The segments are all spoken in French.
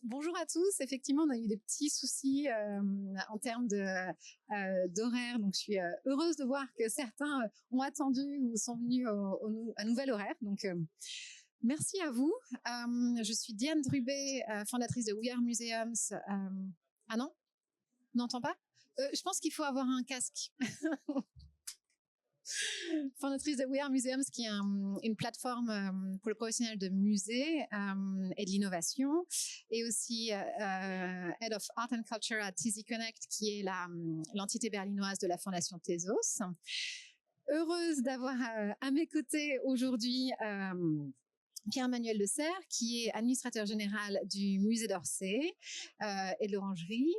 Bonjour à tous. Effectivement, on a eu des petits soucis en termes d'horaire. Donc, je suis heureuse de voir que certains ont attendu ou sont venus à nouvel horaire. Donc, merci à vous. Je suis Diane Drubé, fondatrice de We Are Museums. Ah non, on n'entend pas. Je pense qu'il faut avoir un casque. Fondatrice de We Are Museums, qui est une plateforme pour le professionnel de musée et de l'innovation, et aussi Head of Art and Culture à Tizi Connect, qui est l'entité berlinoise de la Fondation Tezos. Heureuse d'avoir à mes côtés aujourd'hui Pierre-Emmanuel Le Serre, qui est administrateur général du musée d'Orsay et de l'Orangerie.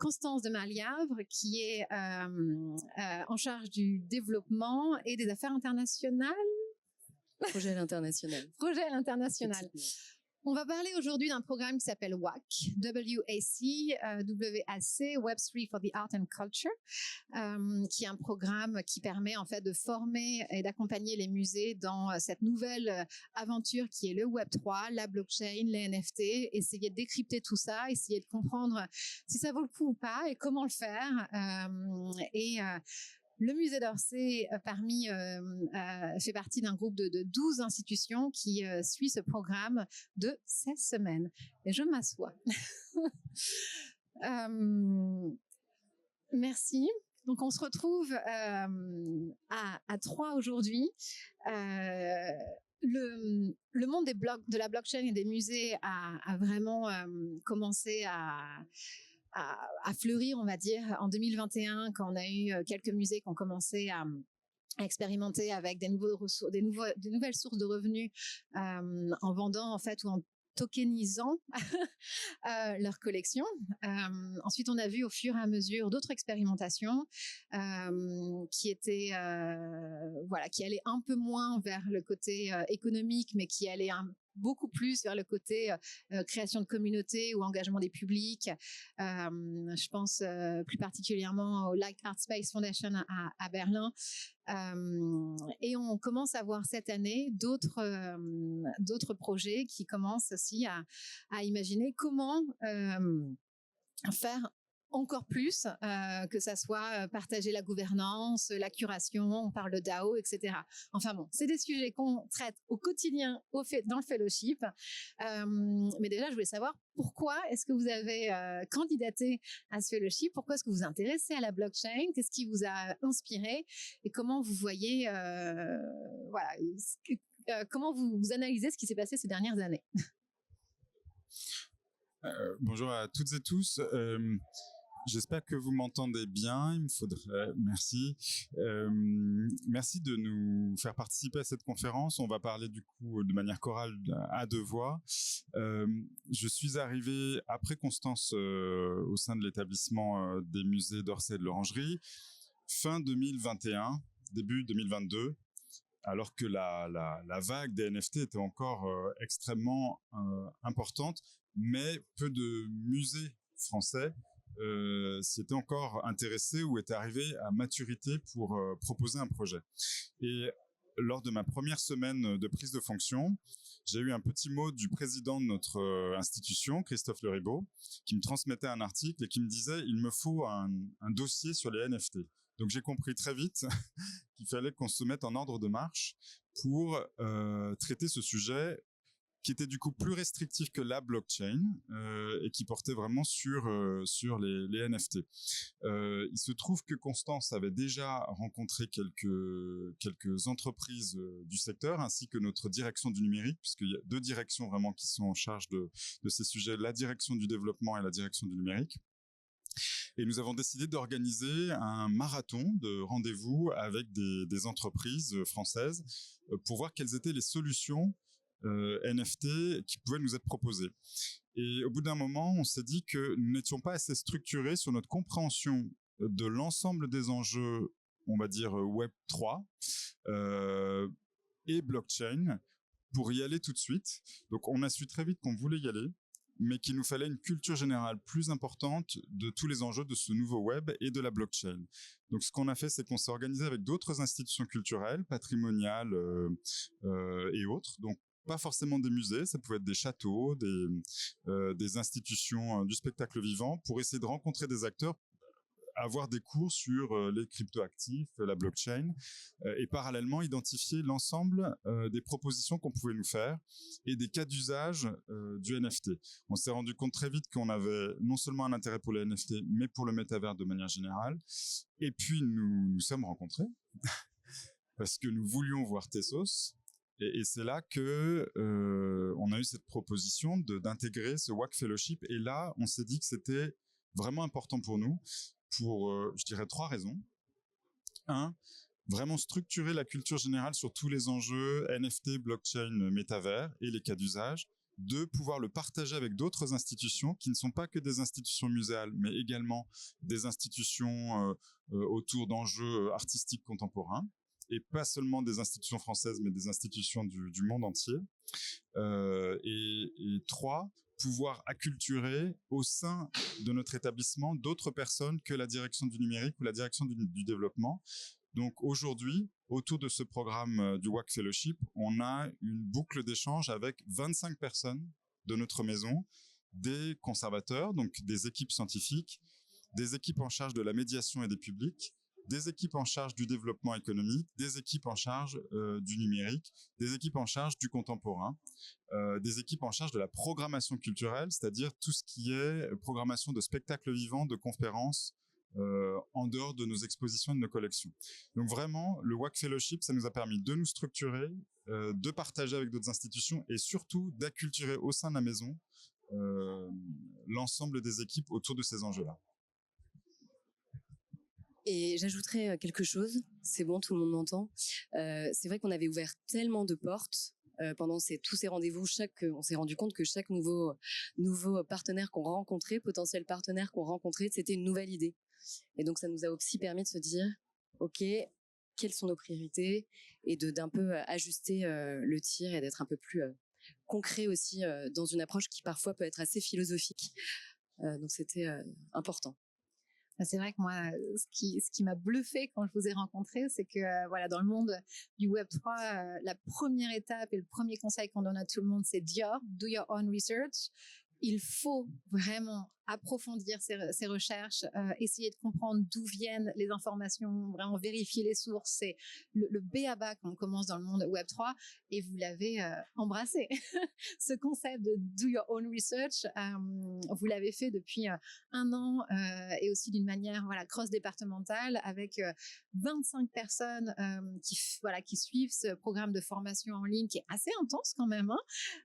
Constance de Maliavre, qui est en charge du développement et des affaires internationales. Projet à l'international. Projet à l'international. On va parler aujourd'hui d'un programme qui s'appelle WAC, W-A-C, Web3 for the Art and Culture, qui est un programme qui permet en fait de former et d'accompagner les musées dans cette nouvelle aventure qui est le Web3, la blockchain, les NFT, essayer de décrypter tout ça, essayer de comprendre si ça vaut le coup ou pas et comment le faire. Le musée d'Orsay fait partie d'un groupe de 12 institutions qui suit ce programme de 16 semaines. Et je m'assois. Merci. Donc, on se retrouve à 3 aujourd'hui. Le monde de la blockchain et des musées a vraiment commencé à fleurir, on va dire, en 2021, quand on a eu quelques musées qui ont commencé à expérimenter avec des nouvelles sources de revenus en vendant en fait ou en tokenisant leur collection. Ensuite, on a vu au fur et à mesure d'autres expérimentations qui allaient un peu moins vers le côté économique, mais qui allaient beaucoup plus vers le côté création de communauté ou engagement des publics. Je pense plus particulièrement au Like Art Space Foundation à Berlin. Et on commence à voir cette année d'autres projets qui commencent aussi à imaginer comment faire encore plus, que ça soit partager la gouvernance, la curation, on parle de DAO, etc. Enfin bon, c'est des sujets qu'on traite au quotidien dans le fellowship. Mais déjà, je voulais savoir pourquoi est-ce que vous avez candidaté à ce fellowship, pourquoi est-ce que vous vous intéressez à la blockchain, qu'est-ce qui vous a inspiré et comment vous voyez, comment vous analysez ce qui s'est passé ces dernières années. Bonjour à toutes et tous. J'espère que vous m'entendez bien. Il me faudrait... Merci. Merci de nous faire participer à cette conférence. On va parler du coup de manière chorale à 2 voix. Je suis arrivé après Constance au sein de l'établissement des musées d'Orsay et de l'Orangerie, fin 2021, début 2022. Alors que la vague des NFT était encore extrêmement importante, mais peu de musées français s'y étaient encore intéressés ou étaient arrivés à maturité pour proposer un projet. Et lors de ma première semaine de prise de fonction, j'ai eu un petit mot du président de notre institution, Christophe Leribaud, qui me transmettait un article et qui me disait « Il me faut un dossier sur les NFT ». Donc j'ai compris très vite qu'il fallait qu'on se mette en ordre de marche pour traiter ce sujet qui était du coup plus restrictif que la blockchain et qui portait vraiment sur les NFT. Il se trouve que Constance avait déjà rencontré quelques entreprises du secteur ainsi que notre direction du numérique, puisqu'il y a 2 directions vraiment qui sont en charge de ces sujets, la direction du développement et la direction du numérique. Et nous avons décidé d'organiser un marathon de rendez-vous avec des entreprises françaises pour voir quelles étaient les solutions NFT qui pouvaient nous être proposées. Et au bout d'un moment, on s'est dit que nous n'étions pas assez structurés sur notre compréhension de l'ensemble des enjeux, on va dire Web3 et blockchain pour y aller tout de suite. Donc on a su très vite qu'on voulait y aller, mais qu'il nous fallait une culture générale plus importante de tous les enjeux de ce nouveau web et de la blockchain. Donc ce qu'on a fait, c'est qu'on s'est organisé avec d'autres institutions culturelles, patrimoniales et autres. Donc pas forcément des musées, ça pouvait être des châteaux, des institutions du spectacle vivant, pour essayer de rencontrer des acteurs, avoir des cours sur les cryptoactifs, la blockchain, et parallèlement identifier l'ensemble des propositions qu'on pouvait nous faire et des cas d'usage du NFT. On s'est rendu compte très vite qu'on avait non seulement un intérêt pour les NFT, mais pour le métavers de manière générale. Et puis nous sommes rencontrés parce que nous voulions voir Tezos. Et c'est là que on a eu cette proposition d'intégrer ce WAC Fellowship. Et là, on s'est dit que c'était vraiment important pour nous, pour, je dirais, 3 raisons. 1, vraiment structurer la culture générale sur tous les enjeux NFT, blockchain, métavers et les cas d'usage. 2, pouvoir le partager avec d'autres institutions qui ne sont pas que des institutions muséales, mais également des institutions autour d'enjeux artistiques contemporains, et pas seulement des institutions françaises, mais des institutions du monde entier. Et 3, pouvoir acculturer au sein de notre établissement d'autres personnes que la direction du numérique ou la direction du développement. Donc aujourd'hui, autour de ce programme du WAC Fellowship, on a une boucle d'échange avec 25 personnes de notre maison, des conservateurs, donc des équipes scientifiques, des équipes en charge de la médiation et des publics, des équipes en charge du développement économique, des équipes en charge du numérique, des équipes en charge du contemporain, des équipes en charge de la programmation culturelle, c'est-à-dire tout ce qui est programmation de spectacles vivants, de conférences, en dehors de nos expositions et de nos collections. Donc vraiment, le WAC Fellowship, ça nous a permis de nous structurer, de partager avec d'autres institutions et surtout d'acculturer au sein de la maison l'ensemble des équipes autour de ces enjeux-là. Et j'ajouterais quelque chose, c'est bon, tout le monde m'entend. C'est vrai qu'on avait ouvert tellement de portes pendant tous ces rendez-vous. On s'est rendu compte que chaque nouveau partenaire qu'on rencontrait, potentiel partenaire qu'on rencontrait, c'était une nouvelle idée. Et donc ça nous a aussi permis de se dire, ok, quelles sont nos priorités, et d'un peu ajuster le tir et d'être un peu plus concret aussi dans une approche qui parfois peut être assez philosophique. Donc c'était important. C'est vrai que moi, ce qui m'a bluffé quand je vous ai rencontré, c'est que voilà, dans le monde du Web3, la première étape et le premier conseil qu'on donne à tout le monde, c'est do your own research. Il faut vraiment approfondir ses recherches, essayer de comprendre d'où viennent les informations, vraiment vérifier les sources. C'est le b.a.-ba quand on commence dans le monde Web3, et vous l'avez embrassé. Ce concept de do your own research, vous l'avez fait depuis 1 an, et aussi d'une manière cross-départementale, avec 25 personnes qui suivent ce programme de formation en ligne qui est assez intense quand même,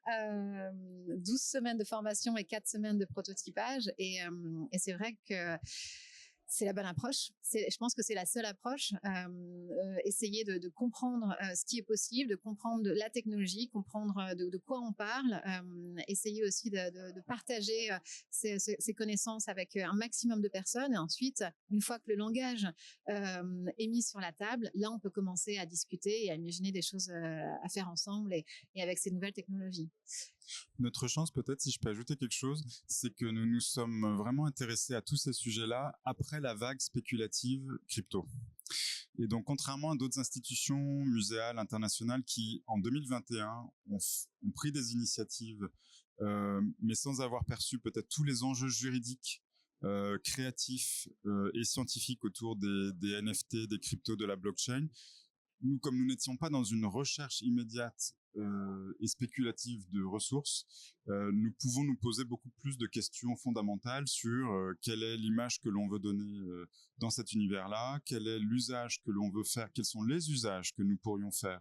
12 semaines de formation et 4 semaines de prototypage. Et c'est vrai que c'est la bonne approche. Je pense que c'est la seule approche. Essayer de comprendre ce qui est possible, de comprendre la technologie, comprendre de quoi on parle. Essayer aussi de partager ces connaissances avec un maximum de personnes. Et ensuite, une fois que le langage est mis sur la table, là, on peut commencer à discuter et à imaginer des choses à faire ensemble et avec ces nouvelles technologies. Notre chance, peut-être, si je peux ajouter quelque chose, c'est que nous nous sommes vraiment intéressés à tous ces sujets-là après la vague spéculative crypto. Et donc, contrairement à d'autres institutions muséales internationales qui, en 2021, ont pris des initiatives, mais sans avoir perçu peut-être tous les enjeux juridiques, créatifs et scientifiques autour des NFT, des cryptos, de la blockchain, nous, comme nous n'étions pas dans une recherche immédiate et spéculative de ressources, nous pouvons nous poser beaucoup plus de questions fondamentales sur quelle est l'image que l'on veut donner dans cet univers-là, quel est l'usage que l'on veut faire, quels sont les usages que nous pourrions faire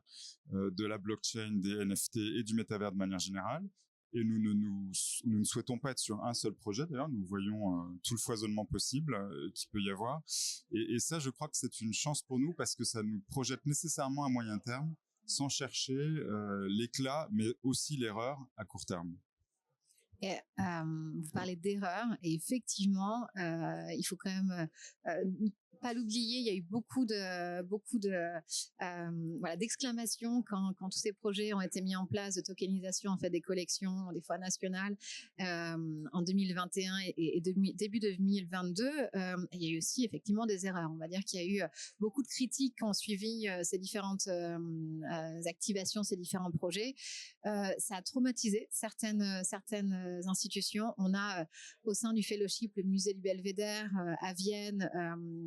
de la blockchain, des NFT et du métavers de manière générale. Et nous ne souhaitons pas être sur un seul projet. D'ailleurs, nous voyons tout le foisonnement possible qu'il peut y avoir. Et ça, je crois que c'est une chance pour nous parce que ça nous projette nécessairement à moyen terme, sans chercher l'éclat, mais aussi l'erreur à court terme. Et, vous parlez d'erreur, et effectivement, il faut quand même pas l'oublier. Il y a eu beaucoup d'exclamations quand tous ces projets ont été mis en place de tokenisation en fait des collections, des fois nationales, en 2021 et début 2022. Il y a eu aussi effectivement des erreurs. On va dire qu'il y a eu beaucoup de critiques qui ont suivi ces différentes activations, ces différents projets. Ça a traumatisé certaines institutions. On a au sein du fellowship le musée du Belvédère à Vienne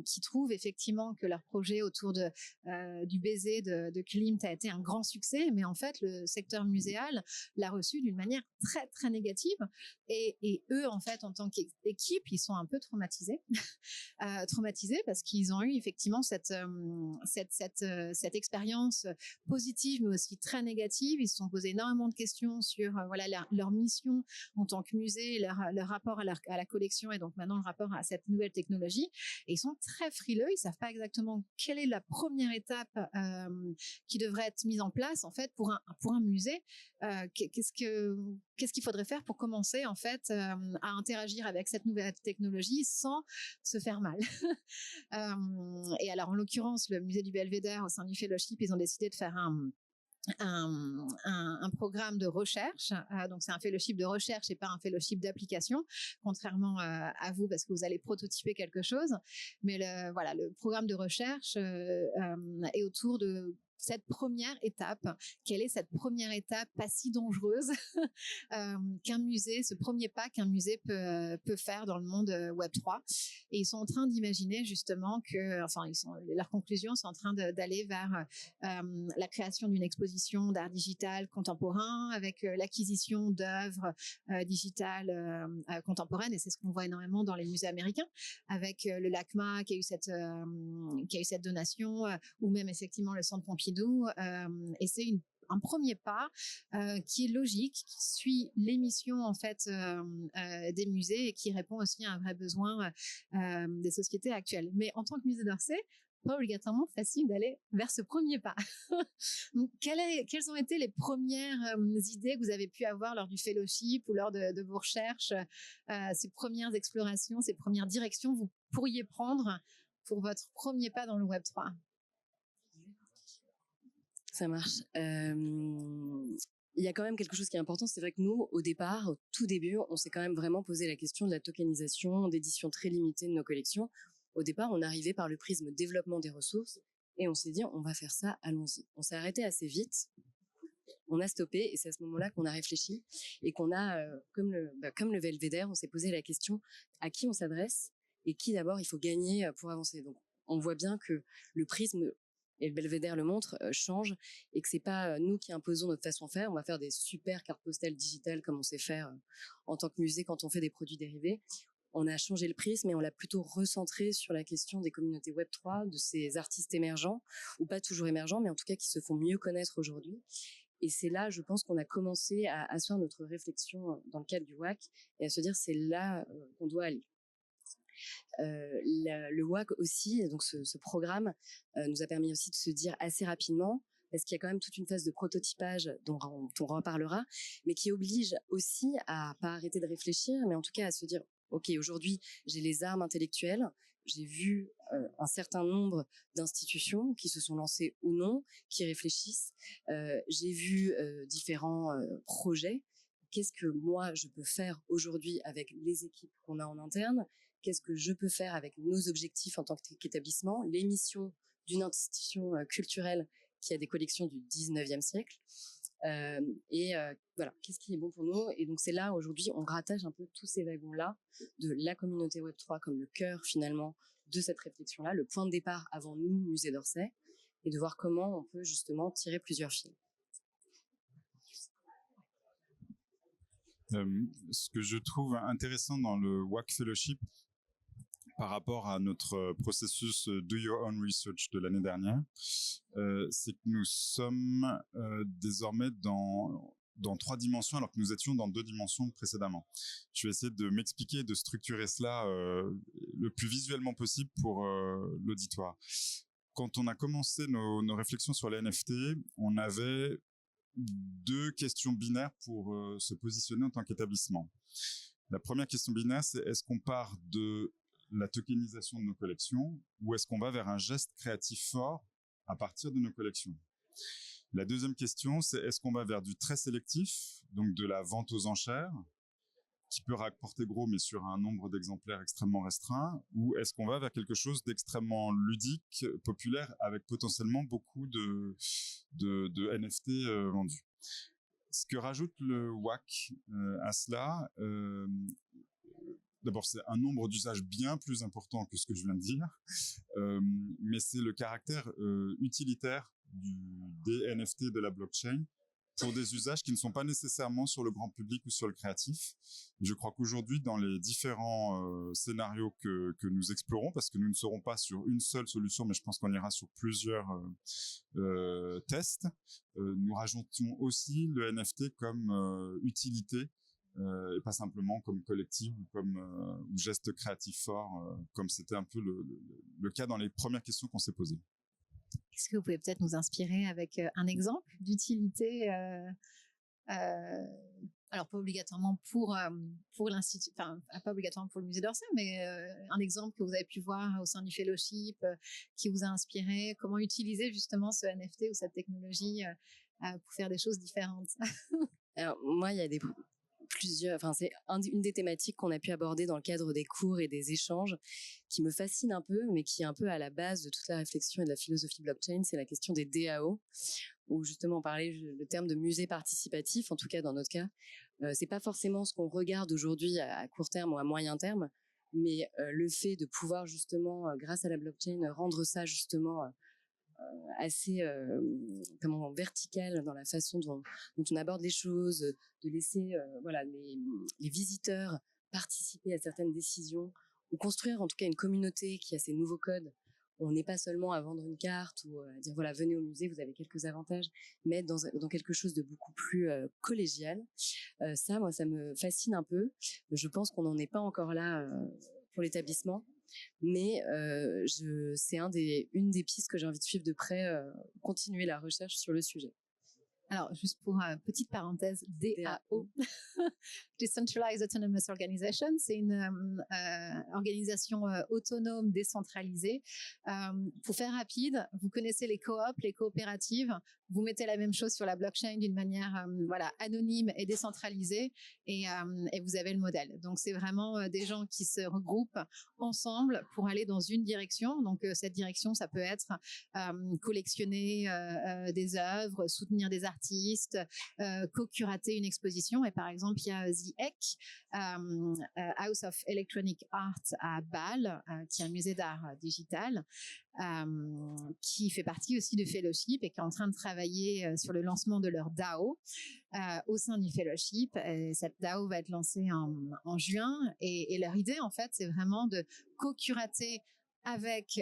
qui trouve effectivement que leur projet autour du baiser de Klimt a été un grand succès, mais en fait le secteur muséal l'a reçu d'une manière très très négative et eux en fait en tant qu'équipe ils sont un peu traumatisés parce qu'ils ont eu effectivement cette expérience positive mais aussi très négative. Ils se sont posé énormément de questions sur leur mission en tant que musée, leur rapport à la collection et donc maintenant le rapport à cette nouvelle technologie. Et ils sont très frileux, ils savent pas exactement quelle est la première étape qui devrait être mise en place en fait pour un musée. Qu'est-ce qu'il faudrait faire pour commencer en fait à interagir avec cette nouvelle technologie sans se faire mal. Et alors en l'occurrence le musée du Belvédère au sein du fellowship ils ont décidé de faire un programme de recherche. Donc c'est un fellowship de recherche et pas un fellowship d'application, contrairement à vous parce que vous allez prototyper quelque chose. Mais le programme de recherche est autour de cette première étape. Quelle est cette première étape pas si dangereuse qu'un musée, ce premier pas qu'un musée peut faire dans le monde Web3. Et ils sont en train d'imaginer justement leur conclusion, c'est en train d'aller vers la création d'une exposition d'art digital contemporain avec l'acquisition d'œuvres digitales contemporaines. Et c'est ce qu'on voit énormément dans les musées américains avec le LACMA qui a eu cette donation ou même effectivement le Centre Pompidou. Et c'est un premier pas qui est logique, qui suit les missions en fait des musées et qui répond aussi à un vrai besoin des sociétés actuelles. Mais en tant que musée d'Orsay, pas obligatoirement facile d'aller vers ce premier pas. Donc, quelles ont été les premières idées que vous avez pu avoir lors du fellowship ou lors de vos recherches, ces premières explorations, ces premières directions que vous pourriez prendre pour votre premier pas dans le Web3? Ça marche. Il y a quand même quelque chose qui est important. C'est vrai que nous, au départ, au tout début, on s'est quand même vraiment posé la question de la tokenisation, d'édition très limitée de nos collections. Au départ, on arrivait par le prisme développement des ressources et on s'est dit, on va faire ça, allons-y. On s'est arrêté assez vite. On a stoppé et c'est à ce moment-là qu'on a réfléchi et qu'on a, comme le Belvédère, on s'est posé la question à qui on s'adresse et qui d'abord il faut gagner pour avancer. Donc, on voit bien que le prisme et le Belvédère le montre, change et que c'est pas nous qui imposons notre façon de faire. On va faire des super cartes postales digitales comme on sait faire en tant que musée quand on fait des produits dérivés. On a changé le prisme et on l'a plutôt recentré sur la question des communautés Web3, de ces artistes émergents, ou pas toujours émergents, mais en tout cas qui se font mieux connaître aujourd'hui. Et c'est là, je pense, qu'on a commencé à asseoir notre réflexion dans le cadre du WAC et à se dire c'est là qu'on doit aller. Le WAC aussi, donc ce programme nous a permis aussi de se dire assez rapidement, parce qu'il y a quand même toute une phase de prototypage dont on reparlera, mais qui oblige aussi à pas arrêter de réfléchir, mais en tout cas à se dire ok, aujourd'hui j'ai les armes intellectuelles, j'ai vu un certain nombre d'institutions qui se sont lancées ou non, qui réfléchissent, j'ai vu différents projets. Qu'est-ce que moi je peux faire aujourd'hui avec les équipes qu'on a en interne? Qu'est-ce que je peux faire avec nos objectifs en tant qu'établissement, les missions d'une institution culturelle qui a des collections du 19e siècle. Voilà, qu'est-ce qui est bon pour nous? Et donc c'est là, aujourd'hui, on rattache un peu tous ces wagons-là de la communauté Web3 comme le cœur finalement de cette réflexion-là, le point de départ avant nous, musée d'Orsay, et de voir comment on peut justement tirer plusieurs fils. Ce que je trouve intéressant dans le WAC Fellowship, par rapport à notre processus Do Your Own Research de l'année dernière, c'est que nous sommes désormais dans 3 dimensions alors que nous étions dans 2 dimensions précédemment. Je vais essayer de m'expliquer et de structurer cela le plus visuellement possible pour l'auditoire. Quand on a commencé nos réflexions sur les NFT, on avait 2 questions binaires pour se positionner en tant qu'établissement. La première question binaire, c'est est-ce qu'on part de la tokenisation de nos collections ou est-ce qu'on va vers un geste créatif fort à partir de nos collections? La deuxième question, c'est est-ce qu'on va vers du très sélectif, donc de la vente aux enchères, qui peut rapporter gros mais sur un nombre d'exemplaires extrêmement restreint, ou est-ce qu'on va vers quelque chose d'extrêmement ludique, populaire, avec potentiellement beaucoup de NFT vendus? Ce que rajoute le WAC à cela, d'abord, c'est un nombre d'usages bien plus important que ce que je viens de dire, mais c'est le caractère utilitaire des NFT de la blockchain pour des usages qui ne sont pas nécessairement sur le grand public ou sur le créatif. Je crois qu'aujourd'hui, dans les différents scénarios que nous explorons, parce que nous ne serons pas sur une seule solution, mais je pense qu'on ira sur plusieurs tests, nous rajoutons aussi le NFT comme utilité, et pas simplement comme collectif ou comme ou geste créatif fort, comme c'était un peu le cas dans les premières questions qu'on s'est posées. Est-ce que vous pouvez peut-être nous inspirer avec un exemple d'utilité alors pas obligatoirement pour l'institut, enfin pas obligatoirement pour le musée d'Orsay, mais un exemple que vous avez pu voir au sein du fellowship qui vous a inspiré, comment utiliser justement ce NFT ou cette technologie pour faire des choses différentes? Alors moi, il y a plusieurs, enfin c'est une des thématiques qu'on a pu aborder dans le cadre des cours et des échanges qui me fascine un peu, mais qui est un peu à la base de toute la réflexion et de la philosophie blockchain, c'est la question des DAO, où justement on parlait le terme de musée participatif, en tout cas dans notre cas. C'est pas forcément ce qu'on regarde aujourd'hui à court terme ou à moyen terme, mais le fait de pouvoir justement, grâce à la blockchain, rendre ça justement assez verticale dans la façon dont on aborde les choses, de laisser voilà les visiteurs participer à certaines décisions ou construire en tout cas une communauté qui a ces nouveaux codes. On n'est pas seulement à vendre une carte ou à dire voilà, venez au musée, vous avez quelques avantages, mais être dans quelque chose de beaucoup plus collégial. Ça, moi, ça me fascine un peu. Je pense qu'on n'en est pas encore là pour l'établissement. Mais c'est une des pistes que j'ai envie de suivre de près, continuer la recherche sur le sujet. Alors, juste pour petite parenthèse, DAO, Decentralized Autonomous Organization, c'est une organisation autonome décentralisée. Pour faire rapide, vous connaissez les coops, les coopératives. Vous mettez la même chose sur la blockchain d'une manière anonyme et décentralisée, et vous avez le modèle. Donc, c'est vraiment des gens qui se regroupent ensemble pour aller dans une direction. Donc, cette direction, ça peut être collectionner des œuvres, soutenir des artistes, co-curater une exposition. Et par exemple, il y a The EEC, House of Electronic Art à Bâle, qui est un musée d'art digital, qui fait partie aussi du fellowship et qui est en train de travailler sur le lancement de leur DAO au sein du fellowship. Et cette DAO va être lancée en juin, et leur idée en fait c'est vraiment de co-curater avec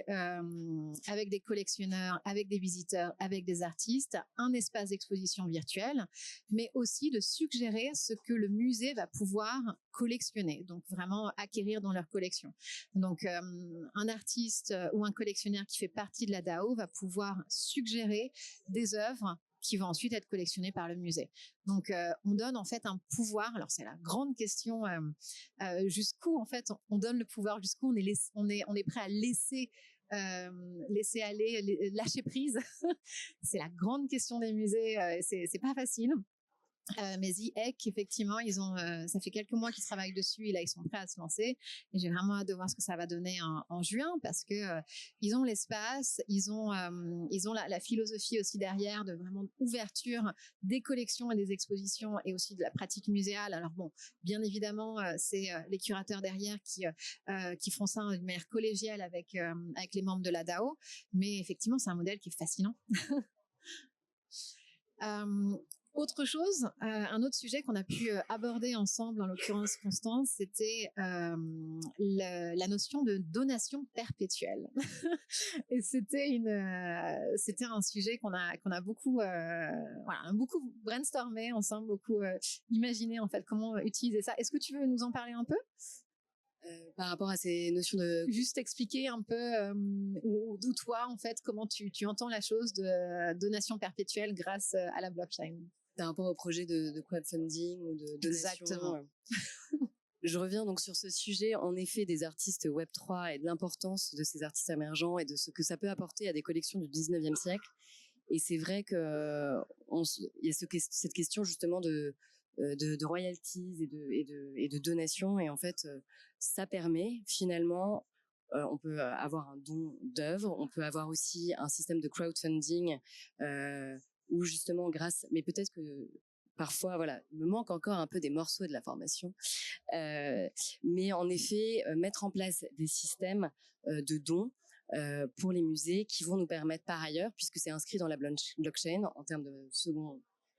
des collectionneurs, avec des visiteurs, avec des artistes, un espace d'exposition virtuelle, mais aussi de suggérer ce que le musée va pouvoir collectionner, donc vraiment acquérir dans leur collection. Donc un artiste ou un collectionneur qui fait partie de la DAO va pouvoir suggérer des œuvres qui vont ensuite être collectionnées par le musée. Donc, on donne en fait un pouvoir. Alors, c'est la grande question, jusqu'où en fait on donne le pouvoir, jusqu'où on est prêt à laisser aller, lâcher prise. C'est la grande question des musées. C'est pas facile. Mais The EEC, effectivement, ça fait quelques mois qu'ils travaillent dessus et là, ils sont prêts à se lancer. Et j'ai vraiment hâte de voir ce que ça va donner en juin, parce que ils ont l'espace, ils ont la philosophie aussi derrière de vraiment ouverture des collections et des expositions et aussi de la pratique muséale. Alors bon, bien évidemment, c'est les curateurs derrière qui font ça d'une manière collégiale avec les membres de la DAO. Mais effectivement, c'est un modèle qui est fascinant. Autre chose, un autre sujet qu'on a pu aborder ensemble, en l'occurrence Constance, c'était la notion de donation perpétuelle. Et c'était un sujet qu'on a beaucoup brainstormé ensemble, beaucoup imaginé en fait comment utiliser ça. Est-ce que tu veux nous en parler un peu? Par rapport à ces notions de... Juste expliquer un peu, ou toi, en fait, comment tu entends la chose de donation perpétuelle grâce à la blockchain. Par rapport au projet de crowdfunding ou de donation. Exactement. Je reviens donc sur ce sujet, en effet, des artistes Web3 et de l'importance de ces artistes émergents et de ce que ça peut apporter à des collections du 19e siècle. Et c'est vrai que il y a cette question justement de royalties et de donations. Et en fait, ça permet finalement, on peut avoir un don d'œuvre, on peut avoir aussi un système de crowdfunding où justement mais peut-être que parfois, voilà, il me manque encore un peu des morceaux de la formation. Mais en effet, mettre en place des systèmes de dons pour les musées qui vont nous permettre par ailleurs, puisque c'est inscrit dans la blockchain en termes de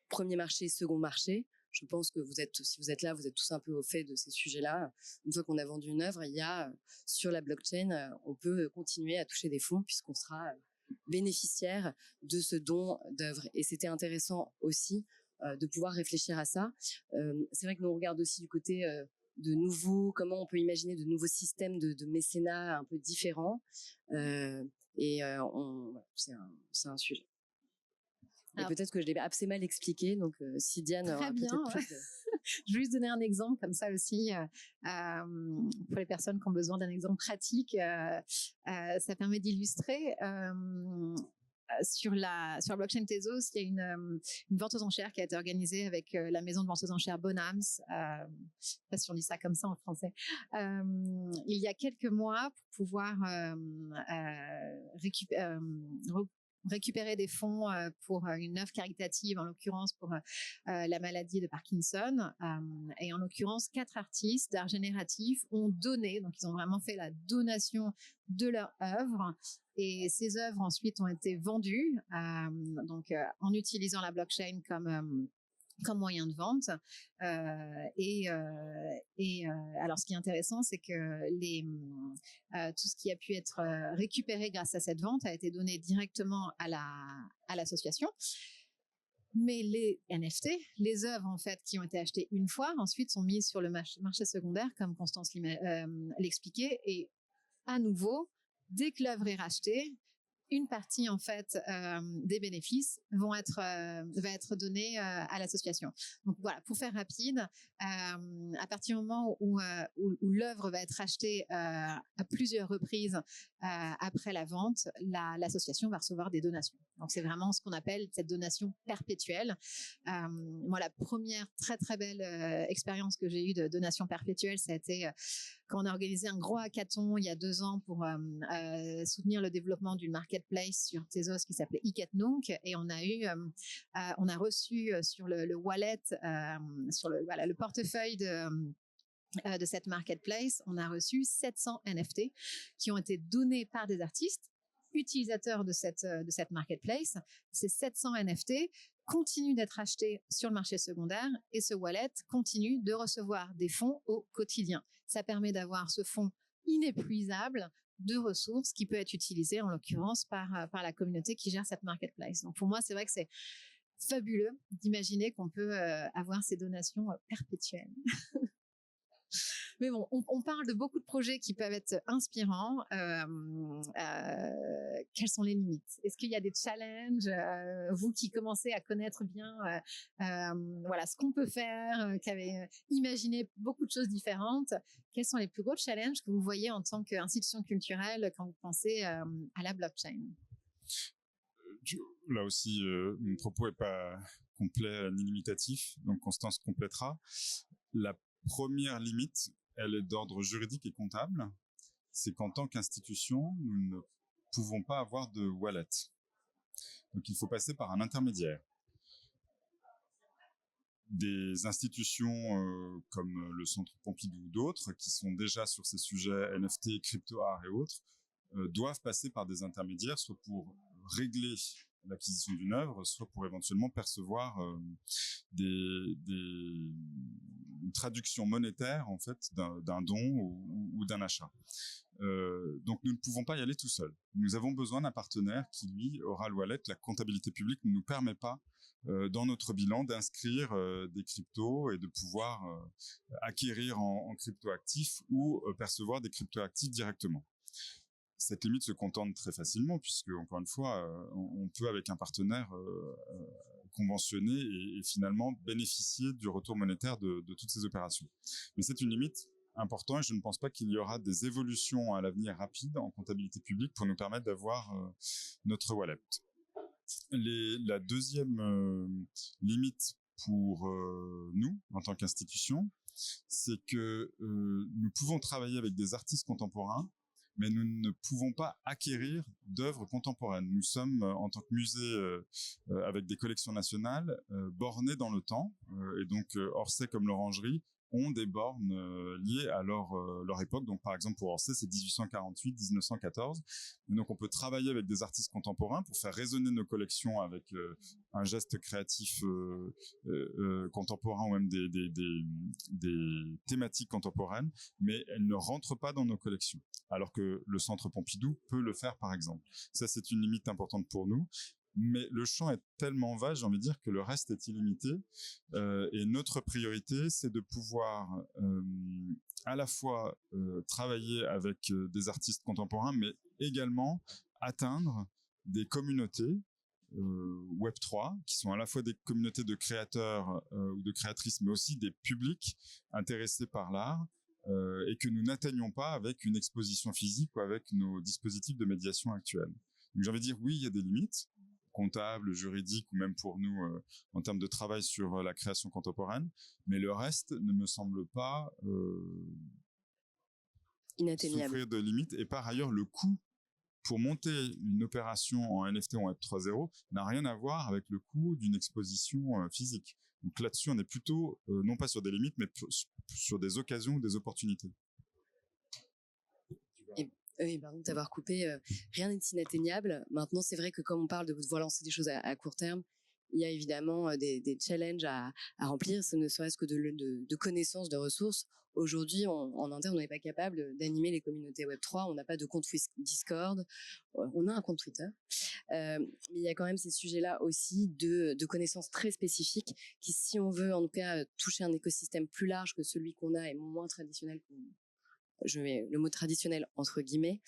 premier marché, second marché. Je pense que si vous êtes là, vous êtes tous un peu au fait de ces sujets-là. Une fois qu'on a vendu une œuvre, il y a sur la blockchain, on peut continuer à toucher des fonds puisqu'on sera bénéficiaire de ce don d'œuvre. Et c'était intéressant aussi de pouvoir réfléchir à ça. C'est vrai que nous on regarde aussi du côté comment on peut imaginer de nouveaux systèmes de mécénat un peu différents. C'est un sujet. Alors, et peut-être que je l'ai assez mal expliqué, donc si Diane aura peut-être plus de... Je vais juste donner un exemple comme ça aussi pour les personnes qui ont besoin d'un exemple pratique. Ça permet d'illustrer. Sur la blockchain Tezos, il y a une vente aux enchères qui a été organisée avec la maison de vente aux enchères Bonhams. Je ne sais pas si on dit ça comme ça en français. Il y a quelques mois pour pouvoir récupérer des fonds pour une œuvre caritative, en l'occurrence pour la maladie de Parkinson. Et en l'occurrence, 4 artistes d'art génératif ont donné, donc ils ont vraiment fait la donation de leur œuvre. Et ces œuvres ensuite ont été vendues en utilisant la blockchain comme moyen de vente. Alors, ce qui est intéressant, c'est que tout ce qui a pu être récupéré grâce à cette vente a été donné directement à l'association. Mais les NFT, les œuvres en fait qui ont été achetées une fois, ensuite sont mises sur le marché secondaire, comme Constance l'expliquait. Et à nouveau, dès que l'œuvre est rachetée, une partie en fait des bénéfices va être donnée à l'association. Donc voilà, pour faire rapide, à partir du moment où l'œuvre va être achetée à plusieurs reprises après la vente, l'association va recevoir des donations. Donc c'est vraiment ce qu'on appelle cette donation perpétuelle. Moi, la première très très belle expérience que j'ai eue de donation perpétuelle, ça a été quand on a organisé un gros hackathon il y a 2 ans pour soutenir le développement d'une marketplace sur Tezos qui s'appelait Iketnunk, et on a reçu sur le wallet, sur le portefeuille de cette marketplace, on a reçu 700 NFT qui ont été donnés par des artistes utilisateurs de cette marketplace. Ces 700 NFT continuent d'être achetés sur le marché secondaire et ce wallet continue de recevoir des fonds au quotidien. Ça permet d'avoir ce fonds inépuisable de ressources qui peut être utilisé en l'occurrence par la communauté qui gère cette marketplace. Donc pour moi, c'est vrai que c'est fabuleux d'imaginer qu'on peut avoir ces donations perpétuelles. Mais bon, on parle de beaucoup de projets qui peuvent être inspirants. Quelles sont les limites? Est-ce qu'il y a des challenges, vous qui commencez à connaître bien ce qu'on peut faire, qui avez imaginé beaucoup de choses différentes, quels sont les plus gros challenges que vous voyez en tant qu'institution culturelle quand vous pensez à la blockchain? Là aussi, mon propos n'est pas complet ni limitatif, donc Constance complétera. La première limite, elle est d'ordre juridique et comptable. C'est qu'en tant qu'institution, nous ne pouvons pas avoir de wallet. Donc, il faut passer par un intermédiaire. Des institutions comme le Centre Pompidou ou d'autres, qui sont déjà sur ces sujets NFT, crypto-art et autres, doivent passer par des intermédiaires, soit pour régler l'acquisition d'une œuvre, soit pour éventuellement percevoir une traduction monétaire en fait d'un don ou d'un achat. Donc nous ne pouvons pas y aller tout seuls. Nous avons besoin d'un partenaire qui lui aura le wallet. La comptabilité publique ne nous permet pas dans notre bilan d'inscrire des cryptos et de pouvoir acquérir en cryptoactifs ou percevoir des cryptoactifs directement. Cette limite se contourne très facilement puisque, encore une fois, on peut avec un partenaire conventionner et finalement bénéficier du retour monétaire de toutes ces opérations. Mais c'est une limite importante et je ne pense pas qu'il y aura des évolutions à l'avenir rapides en comptabilité publique pour nous permettre d'avoir notre wallet. La deuxième limite pour nous, en tant qu'institution, c'est que nous pouvons travailler avec des artistes contemporains, mais nous ne pouvons pas acquérir d'œuvres contemporaines. Nous sommes, en tant que musée avec des collections nationales, bornés dans le temps, et donc Orsay comme l'Orangerie ont des bornes liées à leur époque. Donc, par exemple, pour Orsay, c'est 1848-1914. Et donc, on peut travailler avec des artistes contemporains pour faire résonner nos collections avec un geste créatif contemporain ou même des thématiques contemporaines, mais elles ne rentrent pas dans nos collections. Alors que le Centre Pompidou peut le faire, par exemple. Ça, c'est une limite importante pour nous. Mais le champ est tellement vaste, j'ai envie de dire, que le reste est illimité. Et notre priorité, c'est de pouvoir à la fois travailler avec des artistes contemporains, mais également atteindre des communautés Web3, qui sont à la fois des communautés de créateurs ou de créatrices, mais aussi des publics intéressés par l'art, et que nous n'atteignons pas avec une exposition physique ou avec nos dispositifs de médiation actuels. Donc j'ai envie de dire, oui, il y a des limites, comptables, juridiques ou même pour nous en termes de travail sur la création contemporaine, mais le reste ne me semble pas inatteignable, souffrir de limites. Et par ailleurs, le coût pour monter une opération en NFT ou en Web 3.0 n'a rien à voir avec le coût d'une exposition physique. Donc là-dessus, on est plutôt non pas sur des limites, mais sur des occasions ou des opportunités. Oui, pardon de t'avoir coupé. Rien n'est inatteignable. Maintenant, c'est vrai que comme on parle de vouloir lancer des choses à court terme, il y a évidemment des challenges à remplir, ne serait-ce que de connaissances, de ressources. Aujourd'hui, en interne, on n'est pas capable d'animer les communautés Web3. On n'a pas de compte Discord. On a un compte Twitter. Mais il y a quand même ces sujets-là aussi de connaissances très spécifiques qui, si on veut en tout cas toucher un écosystème plus large que celui qu'on a et moins traditionnel je mets le mot traditionnel entre guillemets,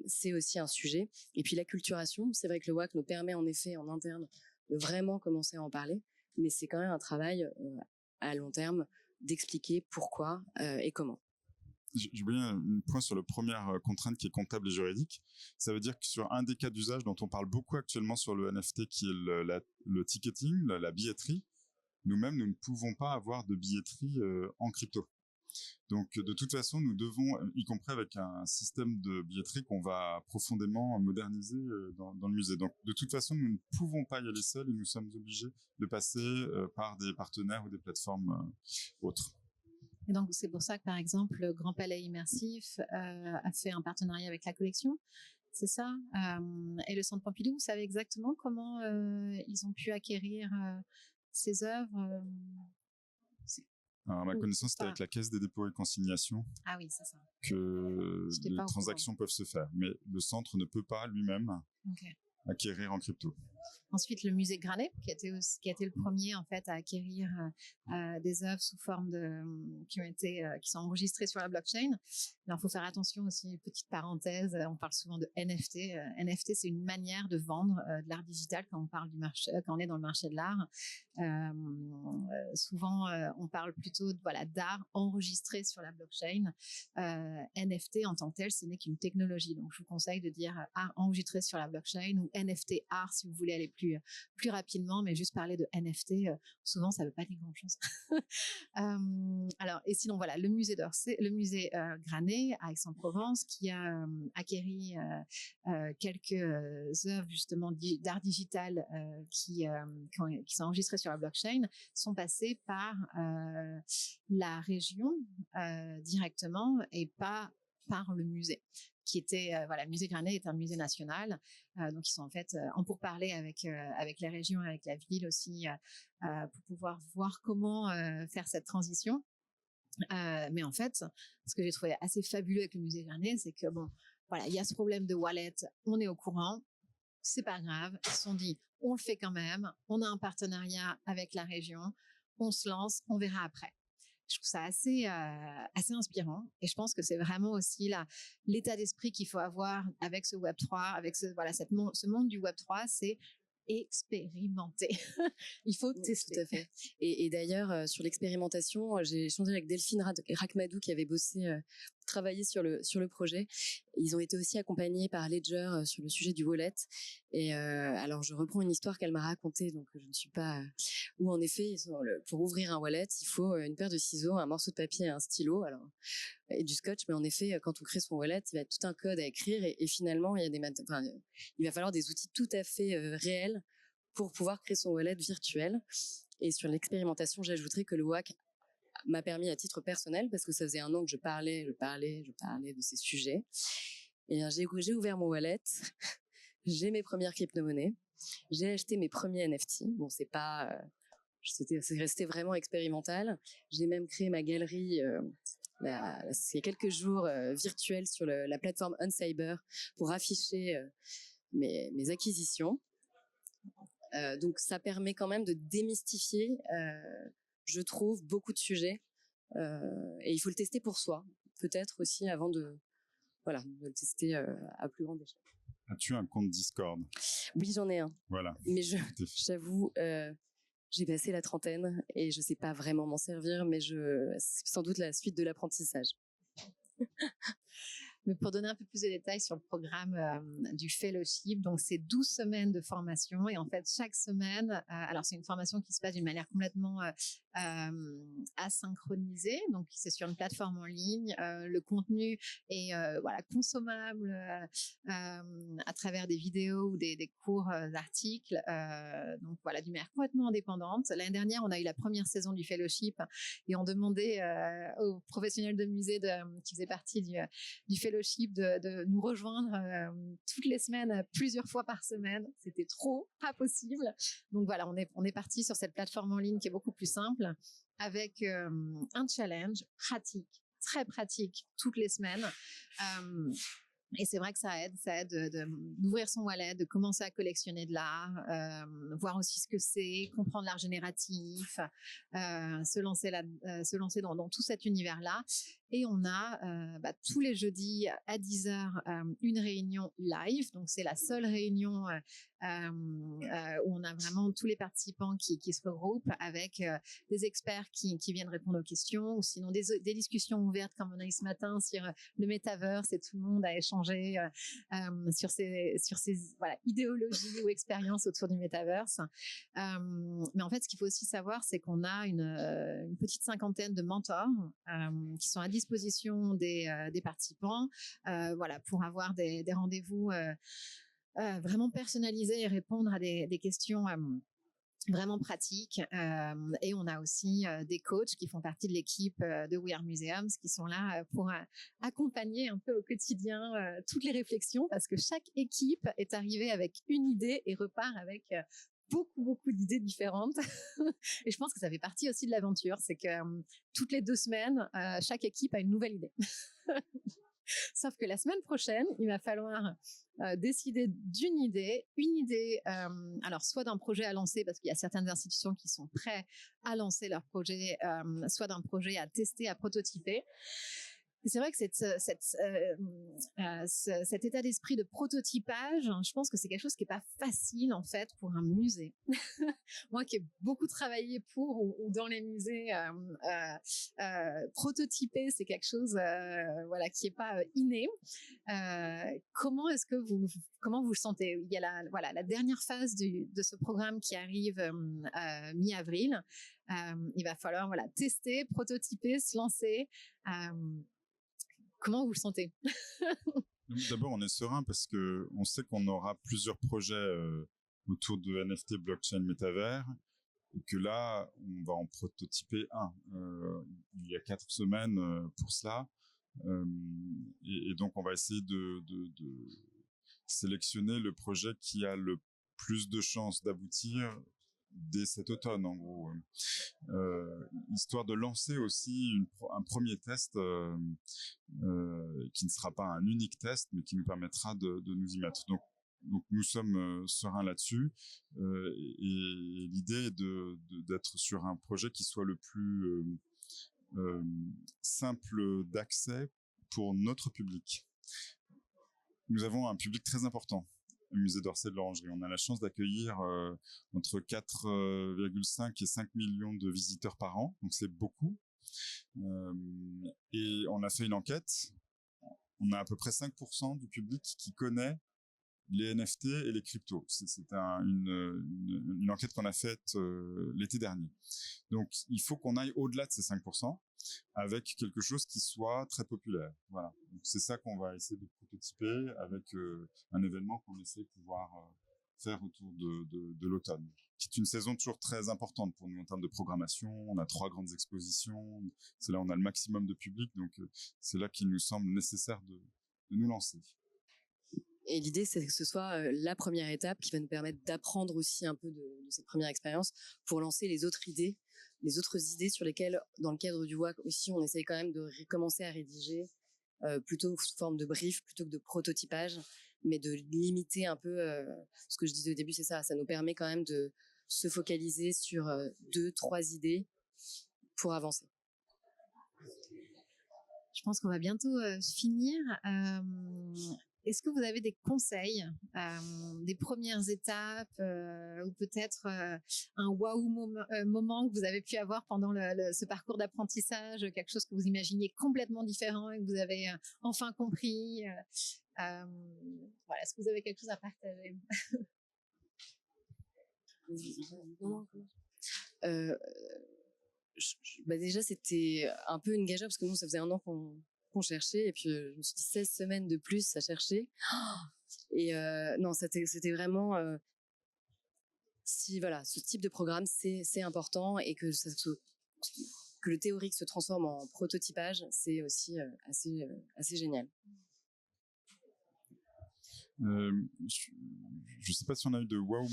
c'est aussi un sujet. Et puis l'acculturation, c'est vrai que le WAC nous permet en effet en interne de vraiment commencer à en parler, mais c'est quand même un travail à long terme d'expliquer pourquoi et comment. Je voulais un point sur la première contrainte qui est comptable et juridique. Ça veut dire que sur un des cas d'usage dont on parle beaucoup actuellement sur le NFT, qui est le ticketing, la billetterie, nous-mêmes, nous ne pouvons pas avoir de billetterie en crypto. Donc, de toute façon, nous devons, y compris avec un système de billetterie qu'on va profondément moderniser dans le musée. Donc, de toute façon, nous ne pouvons pas y aller seuls et nous sommes obligés de passer par des partenaires ou des plateformes autres. Et donc, c'est pour ça que, par exemple, le Grand Palais Immersif a fait un partenariat avec la collection. C'est ça. Et le Centre Pompidou, vous savez exactement comment ils ont pu acquérir ces œuvres Alors, à ma connaissance, c'est avec la Caisse des dépôts et consignations c'est ça. que les transactions peuvent se faire. Mais le centre ne peut pas lui-même acquérir en crypto. Ensuite, le musée Granet, qui a été le premier en fait à acquérir des œuvres sous forme qui sont enregistrées sur la blockchain. Alors, il faut faire attention aussi, petite parenthèse, on parle souvent de NFT. NFT, c'est une manière de vendre de l'art digital quand on parle du marché, quand on est dans le marché de l'art. Souvent, on parle plutôt d'art enregistré sur la blockchain. NFT en tant que tel, ce n'est qu'une technologie. Donc, je vous conseille de dire art enregistré sur la blockchain ou NFT art si vous voulez aller plus rapidement, mais juste parler de NFT, souvent ça ne veut pas dire grand-chose. Alors, et sinon voilà, le musée d'Orsay, le musée Granet à Aix-en-Provence, qui a acquéri quelques œuvres justement d'art digital qui sont enregistrées sur la blockchain, sont passées par la région directement et pas par le musée. Qui était le musée Granet est un musée national, donc ils sont en fait en pourparlers avec les régions, avec la ville aussi, pour pouvoir voir comment faire cette transition. Mais en fait, ce que j'ai trouvé assez fabuleux avec le musée Granet, c'est que il y a ce problème de wallet, on est au courant, c'est pas grave, ils se sont dit, on le fait quand même, on a un partenariat avec la région, on se lance, on verra après. Je trouve ça assez inspirant et je pense que c'est vraiment aussi l'état d'esprit qu'il faut avoir avec ce Web3, avec ce monde du Web3, c'est expérimenter. Il faut tester. Tout à fait. Et d'ailleurs, sur l'expérimentation, j'ai échangé avec Delphine Rakhmadou qui avait travaillé sur le projet. Ils ont été aussi accompagnés par Ledger sur le sujet du wallet. Et alors, je reprends une histoire qu'elle m'a racontée, donc je ne suis pas... Où en effet, pour ouvrir un wallet, il faut une paire de ciseaux, un morceau de papier et un stylo. Alors, et du scotch, mais en effet, quand on crée son wallet, il va y a tout un code à écrire et finalement, il va falloir des outils tout à fait réels pour pouvoir créer son wallet virtuel. Et sur l'expérimentation, j'ajouterais que le WAC m'a permis à titre personnel, parce que ça faisait 1 an que je parlais de ces sujets. Et j'ai ouvert mon wallet, j'ai mes premières crypto-monnaies, j'ai acheté mes premiers NFT. Bon, c'est resté vraiment expérimental. J'ai même créé ma galerie il y a quelques jours virtuelle sur la plateforme Uncyber pour afficher mes acquisitions. Donc ça permet quand même de démystifier, je trouve, beaucoup de sujets. Et il faut le tester pour soi, peut-être aussi avant de le tester à plus grande échelle. As-tu un compte Discord? Oui, j'en ai un. Voilà. Mais j'avoue, j'ai passé la trentaine et je sais pas vraiment m'en servir, mais c'est sans doute la suite de l'apprentissage. Mais pour donner un peu plus de détails sur le programme du fellowship, donc c'est 12 semaines de formation et en fait chaque semaine, alors c'est une formation qui se passe d'une manière complètement asynchronisée, donc c'est sur une plateforme en ligne, le contenu est consommable à travers des vidéos ou des cours d'articles, donc voilà, d'une manière complètement indépendante. L'année dernière, on a eu la première saison du fellowship et on demandait aux professionnels de musée qui faisaient partie du fellowship de nous rejoindre toutes les semaines, plusieurs fois par semaine. C'était pas possible. Donc voilà, on est parti sur cette plateforme en ligne qui est beaucoup plus simple avec un challenge pratique, très pratique toutes les semaines. Et c'est vrai que ça aide d'ouvrir son wallet, de commencer à collectionner de l'art, voir aussi ce que c'est, comprendre l'art génératif, se lancer dans tout cet univers-là. Et on a tous les jeudis à 10h une réunion live. Donc c'est la seule réunion où on a vraiment tous les participants qui se regroupent avec des experts qui viennent répondre aux questions, ou sinon des discussions ouvertes comme on a eu ce matin sur le metaverse, et tout le monde a échangé sur ses idéologies ou expériences autour du metaverse. Mais en fait, ce qu'il faut aussi savoir, c'est qu'on a une petite cinquantaine de mentors qui sont à disposition des participants, pour avoir des rendez-vous vraiment personnalisés et répondre à des questions vraiment pratiques. Et on a aussi des coachs qui font partie de l'équipe de We Are Museums, qui sont là pour accompagner un peu au quotidien toutes les réflexions, parce que chaque équipe est arrivée avec une idée et repart avec beaucoup d'idées différentes. Et je pense que ça fait partie aussi de l'aventure, c'est que toutes les 2 semaines, chaque équipe a une nouvelle idée. Sauf que la semaine prochaine, il va falloir décider d'une idée, alors soit d'un projet à lancer, parce qu'il y a certaines institutions qui sont prêtes à lancer leur projet, soit d'un projet à tester, à prototyper. Et c'est vrai que cet état d'esprit de prototypage, je pense que c'est quelque chose qui n'est pas facile en fait pour un musée. Moi qui ai beaucoup travaillé pour ou dans les musées, prototyper, c'est quelque chose qui n'est pas inné. Comment vous le sentez? Il y a la dernière phase de ce programme qui arrive mi-avril. Il va falloir tester, prototyper, se lancer. Comment vous le sentez? D'abord, on est serein parce que on sait qu'on aura plusieurs projets autour de NFT, blockchain, métavers, et que là, on va en prototyper un. Il y a 4 semaines pour cela, et donc on va essayer de sélectionner le projet qui a le plus de chances d'aboutir dès cet automne, en gros, histoire de lancer aussi un premier test qui ne sera pas un unique test, mais qui nous permettra de nous y mettre. Donc nous sommes sereins là-dessus, et l'idée est d'être sur un projet qui soit le plus simple d'accès pour notre public. Nous avons un public très important au musée d'Orsay de l'Orangerie. On a la chance d'accueillir entre 4,5 et 5 millions de visiteurs par an, donc c'est beaucoup. Et on a fait une enquête. On a à peu près 5% du public qui connaît les NFT et les cryptos. C'est une enquête qu'on a faite l'été dernier. Donc, il faut qu'on aille au-delà de ces 5% avec quelque chose qui soit très populaire. Voilà. Donc, c'est ça qu'on va essayer de prototyper avec un événement qu'on essaie de pouvoir faire autour de l'automne, qui est une saison toujours très importante pour nous en termes de programmation. On a 3 grandes expositions. C'est là où on a le maximum de public. Donc, c'est là qu'il nous semble nécessaire de nous lancer. Et l'idée, c'est que ce soit la première étape qui va nous permettre d'apprendre aussi un peu de cette première expérience pour lancer les autres idées sur lesquelles, dans le cadre du WAC aussi, on essaye quand même de commencer à rédiger plutôt sous forme de brief plutôt que de prototypage, mais de limiter un peu ce que je disais au début, c'est ça nous permet quand même de se focaliser sur 2-3 idées pour avancer. Je pense qu'on va bientôt finir. Est-ce que vous avez des conseils, des premières étapes ou peut-être un waouh moment que vous avez pu avoir pendant ce parcours d'apprentissage, quelque chose que vous imaginiez complètement différent et que vous avez enfin compris voilà, est-ce que vous avez quelque chose à partager? Déjà, c'était un peu une gageure parce que nous, ça faisait 1 an qu'on cherchait et puis je me suis dit 16 semaines de plus à chercher. Et non, c'était vraiment si voilà, ce type de programme c'est important et que le théorique se transforme en prototypage, c'est aussi assez génial. Je sais pas si on a eu de wow,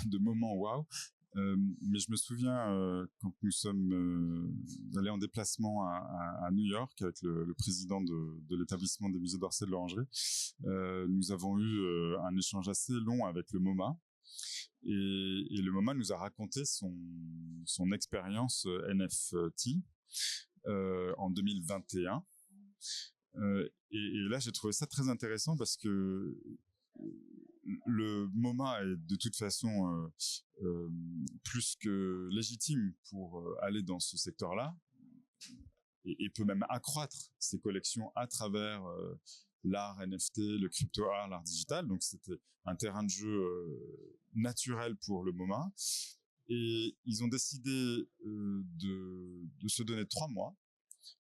de moments wow. Mais je me souviens quand nous sommes allés en déplacement à New York avec le président de l'établissement des musées d'Orsay de l'Orangerie, nous avons eu un échange assez long avec le MoMA et le MoMA nous a raconté son expérience NFT en 2021 et là j'ai trouvé ça très intéressant parce que le MoMA est de toute façon plus que légitime pour aller dans ce secteur-là et peut même accroître ses collections à travers l'art NFT, le crypto-art, l'art digital. Donc c'était un terrain de jeu naturel pour le MoMA. Et ils ont décidé de se donner 3 mois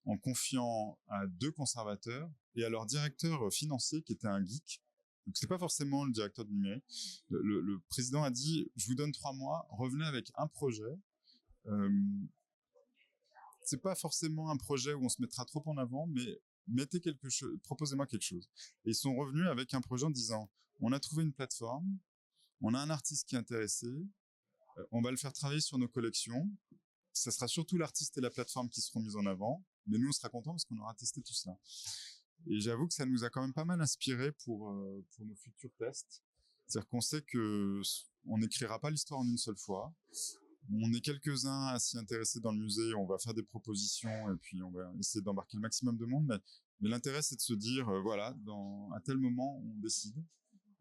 en confiant à 2 conservateurs et à leur directeur financier qui était un geek. Donc c'est pas forcément le directeur du numérique. Le président a dit, je vous donne 3 mois, revenez avec un projet. C'est pas forcément un projet où on se mettra trop en avant, mais mettez quelque chose, proposez-moi quelque chose. Et ils sont revenus avec un projet en disant, on a trouvé une plateforme, on a un artiste qui est intéressé, on va le faire travailler sur nos collections. Ça sera surtout l'artiste et la plateforme qui seront mis en avant, mais nous on sera contents parce qu'on aura testé tout cela. Et j'avoue que ça nous a quand même pas mal inspiré pour nos futurs tests. C'est-à-dire qu'on sait que on n'écrira pas l'histoire en une seule fois. On est quelques-uns à s'y intéresser dans le musée, on va faire des propositions et puis on va essayer d'embarquer le maximum de monde. Mais l'intérêt, c'est de se dire, voilà, à tel moment, on décide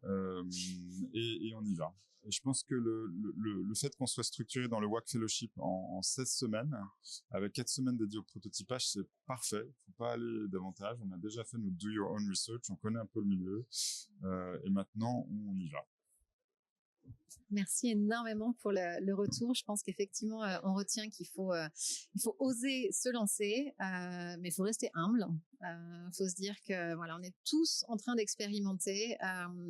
et on y va. Et je pense que le fait qu'on soit structuré dans le WAC Fellowship en 16 semaines, avec 4 semaines dédiées au prototypage, c'est parfait. Il ne faut pas aller davantage. On a déjà fait notre do your own research, on connaît un peu le milieu. Et maintenant, on y va. Merci énormément pour le retour. Je pense qu'effectivement, on retient qu'il faut oser se lancer, mais il faut rester humble. Il faut se dire que voilà, on est tous en train d'expérimenter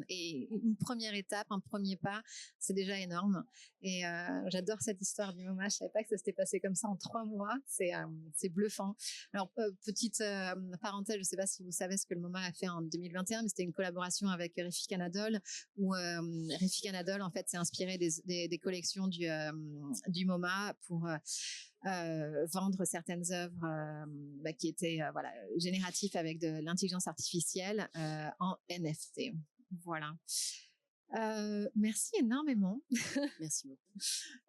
et une première étape, un premier pas, c'est déjà énorme. Et j'adore cette histoire du MoMA. Je savais pas que ça s'était passé comme ça en 3 mois. C'est bluffant. Alors petite parenthèse, je sais pas si vous savez ce que le MoMA a fait en 2021, mais c'était une collaboration avec Refik Anadol où Refik Anadol en fait s'est inspiré des collections du MoMA pour vendre certaines œuvres qui étaient voilà, génératives avec de l'intelligence artificielle en NFT. Voilà. Merci énormément. Merci beaucoup.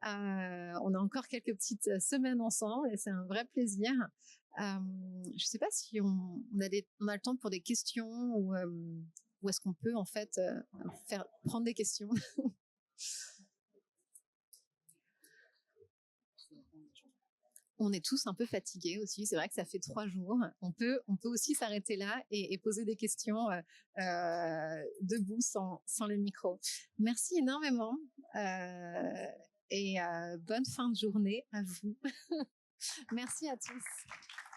On a encore quelques petites semaines ensemble et c'est un vrai plaisir. Je ne sais pas si on a le temps pour des questions ou où est-ce qu'on peut en fait prendre des questions. On est tous un peu fatigués aussi. C'est vrai que ça fait 3 jours. On peut aussi s'arrêter là et poser des questions debout sans le micro. Merci énormément et bonne fin de journée à vous. Merci à tous.